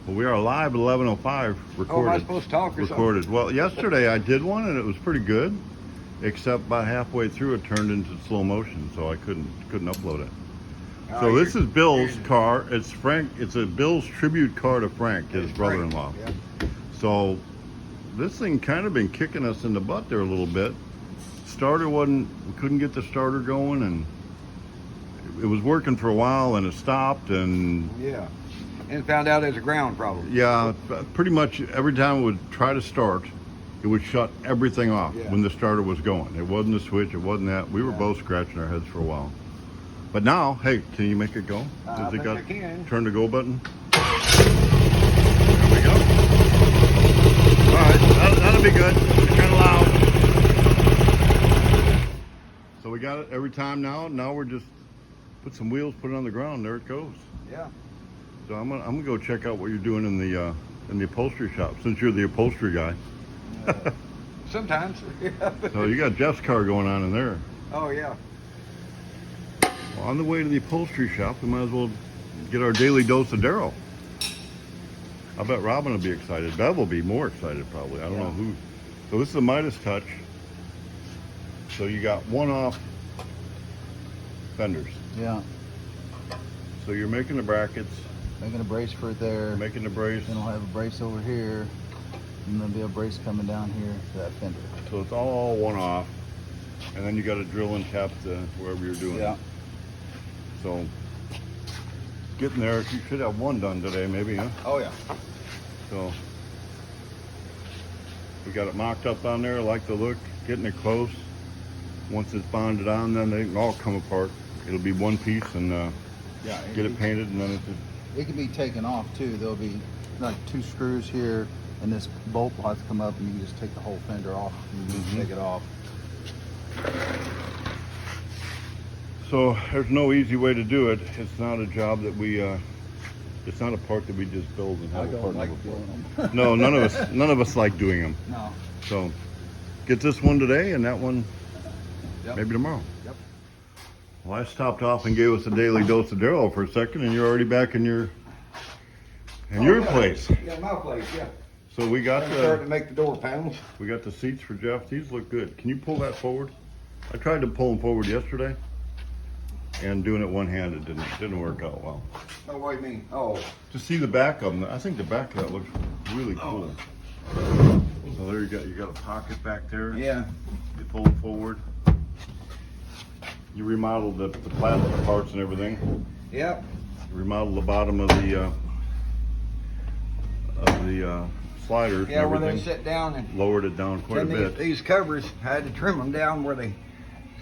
Well, we are live at 11:05 recorded. Oh, am I supposed to talk or recorded. something? Well, yesterday I did one and it was pretty good, except about halfway through it turned into slow motion, so I couldn't upload it. So this is Bill's car. It's Frank. It's a Bill's tribute car to Frank, his brother-in-law. Yeah. So this thing kind of been kicking us in the butt there a little bit. Starter wasn't. We couldn't get the starter going, and it was working for a while, and it stopped, and Yeah. And found out it's a ground problem. yeah, pretty much every time it would try to start, it would shut everything off when the starter was going. It wasn't the switch, it wasn't that. We were both scratching our heads for a while. But now, hey, can you make it go? I think I can. Turn the go button. There we go. All right, that'll be good. It's kind of loud. So we got it every time now. Now we're just put some wheels, put it on the ground. There it goes. Yeah. So I'm gonna go check out what you're doing in the upholstery shop, since you're the upholstery guy. Sometimes. So you got Jeff's car going on in there. Oh yeah. Well, on the way to the upholstery shop, we might as well get our daily dose of Darryl. I bet Robin will be excited. Bev will be more excited probably. I don't know who. So this is a Midas touch. So you got one-off fenders. Yeah. So you're making the brackets. Making a brace for it there. Making the brace. Then I'll have a brace over here. And then be a brace coming down here for that fender. So it's all one-off. And then you got to drill and tap wherever you're doing it. So getting there, you should have one done today maybe, huh? Oh yeah. So we got it mocked up on there, like the look, getting it close. Once it's bonded on, then they can all come apart. It'll be one piece and get it painted, and then it's it can be taken off too. There'll be like 2 screws here, and this bolt will have to come up, and you can just take the whole fender off and you can take it off. So there's no easy way to do it. It's not a job that we, it's not a part that we just build and have a part number for. No, none of us like doing them. No. So get this one today and that one maybe tomorrow. Yep. Well, I stopped off and gave us a daily dose of Darryl for a second, and you're already back in your place. Yeah, my place. Yeah. So we got starting to make the door panels. We got the seats for Jeff. These look good. Can you pull that forward? I tried to pull them forward yesterday, and doing it one-handed didn't work out well. Oh, what do you mean? Oh. To see the back of them, I think the back of that looks really cool. So there you got a pocket back there. Yeah. You pull it forward. You remodeled the plastic parts and everything. Yep. You remodeled the bottom of the sliders. Yeah, and where they everything. sit down and Lowered it down quite a bit. these covers, I had to trim them down where they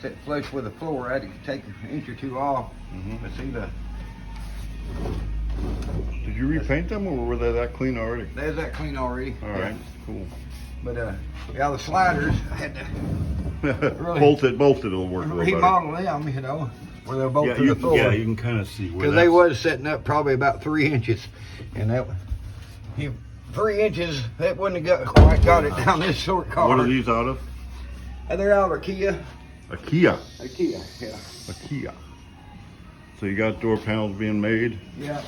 sit flush with the floor. I had to take an inch or 2 off. But see Did you repaint them, or were they that clean already? there's that clean already. All right, cool. But yeah, the sliders, I had to really bolted will work a little better. remodel them, you know, where they're both to the floor. Yeah, you can kind of see where Because they was setting up probably about 3 inches, and that 3 inches, that wouldn't have quite got it down this short car. What are these out of? They're out of Kia. A Kia. A Kia, yeah. A Kia. So you got door panels being made. Yeah.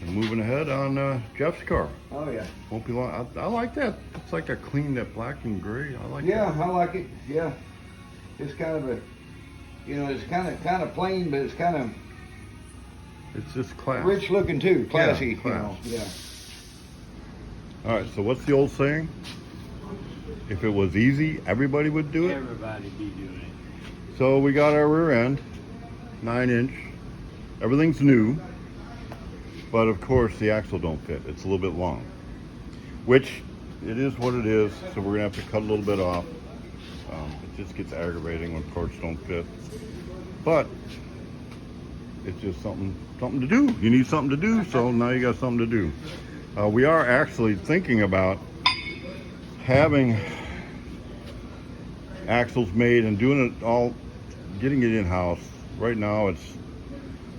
And moving ahead on Jeff's car. Oh yeah. Won't be long. I like that. It's like a clean, that black and gray. I like Yeah, that. I like it. Yeah. It's kind of a, you know, it's kind of plain, but it's kind of It's just class. rich looking too, classy. Yeah, class. You know. Yeah. All right, so what's the old saying? If it was easy, everybody would do it. Everybody be doing it. So we got our rear end, 9-inch. Everything's new, but of course the axle don't fit. It's a little bit long, which it is what it is. So we're gonna have to cut a little bit off. It just gets aggravating when parts don't fit, but it's just something to do. You need something to do, so now you got something to do. We are actually thinking about having axles made and doing it all, getting it in-house. Right now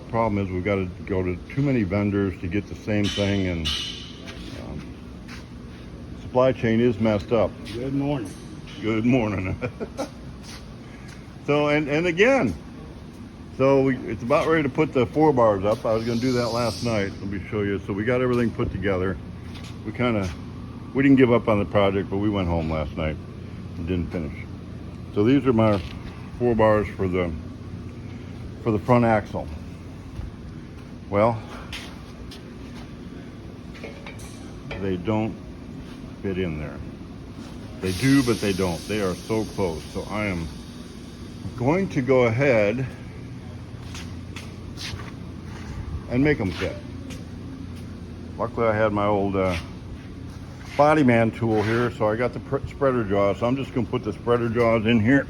problem is we've got to go to too many vendors to get the same thing, and supply chain is messed up. Good morning. Good morning. So and again, So it's about ready to put the 4 bars up. I was going to do that last night. Let me show you. So we got everything put together. We didn't give up on the project, but we went home last night and didn't finish. So these are my 4 bars for the front axle. Well, they don't fit in there. They do, but they don't. They are so close. So I am going to go ahead and make them fit. Luckily I had my old body man tool here, so I got the spreader jaws. So I'm just going to put the spreader jaws in here.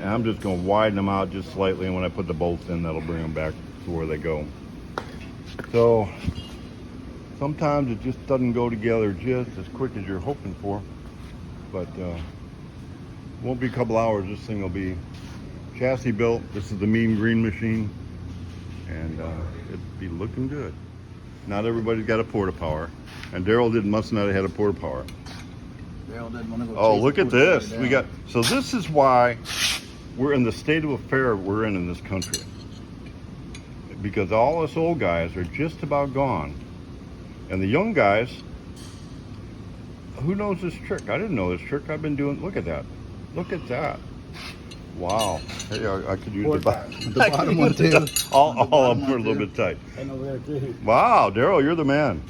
And I'm just going to widen them out just slightly, and when I put the bolts in, that'll bring them back to where they go. So sometimes it just doesn't go together just as quick as you're hoping for, but won't be a couple hours. This thing will be chassis built. This is the Mean Green machine, and it'd be looking good. Not everybody's got a porta power, and Daryl must not have had a porta power. Daryl didn't want to go. Oh, chase look the at porta this. potty down. So this is why we're in the state of affair we're in this country, because all us old guys are just about gone, and the young guys, who knows this trick? I didn't know this trick. I've been doing. Look at that. Look at that. Wow. Hey, I could use the bottom one too. All of them are a little bit tight. And over there too. Wow, Daryl, you're the man.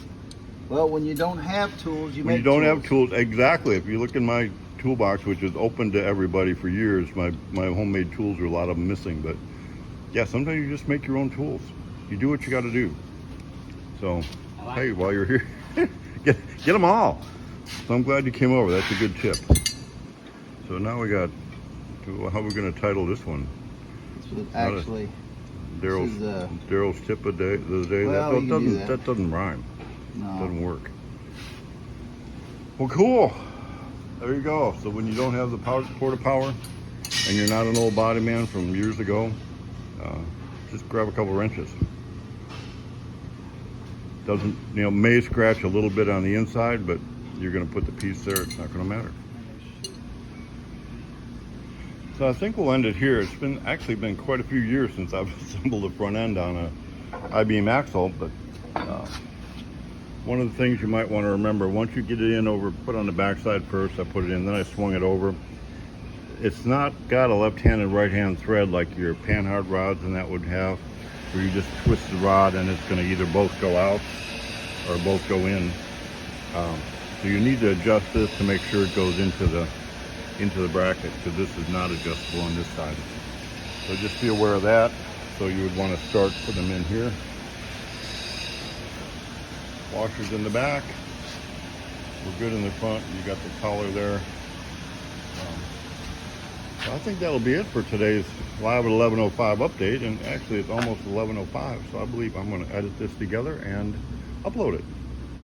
Well, when you don't have tools, you When make you don't have tools, exactly. If you look in my toolbox, which is open to everybody for years, my homemade tools are a lot of them missing. But yeah, sometimes you just make your own tools. You do what you got to do. So, hey, while you're here, get them all. So I'm glad you came over. That's a good tip. So now we got, how are we going to title this one? Actually, Daryl's tip of the day. Well, That doesn't rhyme. no. Doesn't work. Well, cool. There you go. So when you don't have the porta power and you're not an old body man from years ago, just grab a couple wrenches. Doesn't, may scratch a little bit on the inside, but you're going to put the piece there. It's not going to matter. So I think we'll end it here. It's actually been quite a few years since I've assembled a front end on a I-beam axle, but one of the things you might want to remember, once you get it in over, put on the backside first, I put it in, then I swung it over. It's not got a left-hand and right-hand thread like your panhard rods and that would have, where you just twist the rod and it's going to either both go out or both go in. So you need to adjust this to make sure it goes into the bracket, because this is not adjustable on this side. So just be aware of that. So you would want to start putting them in here. Washers in the back. We're good in the front. You got the collar there. So I think that'll be it for today's live at 11:05 update. And actually it's almost 11:05, so I believe I'm going to edit this together and upload it.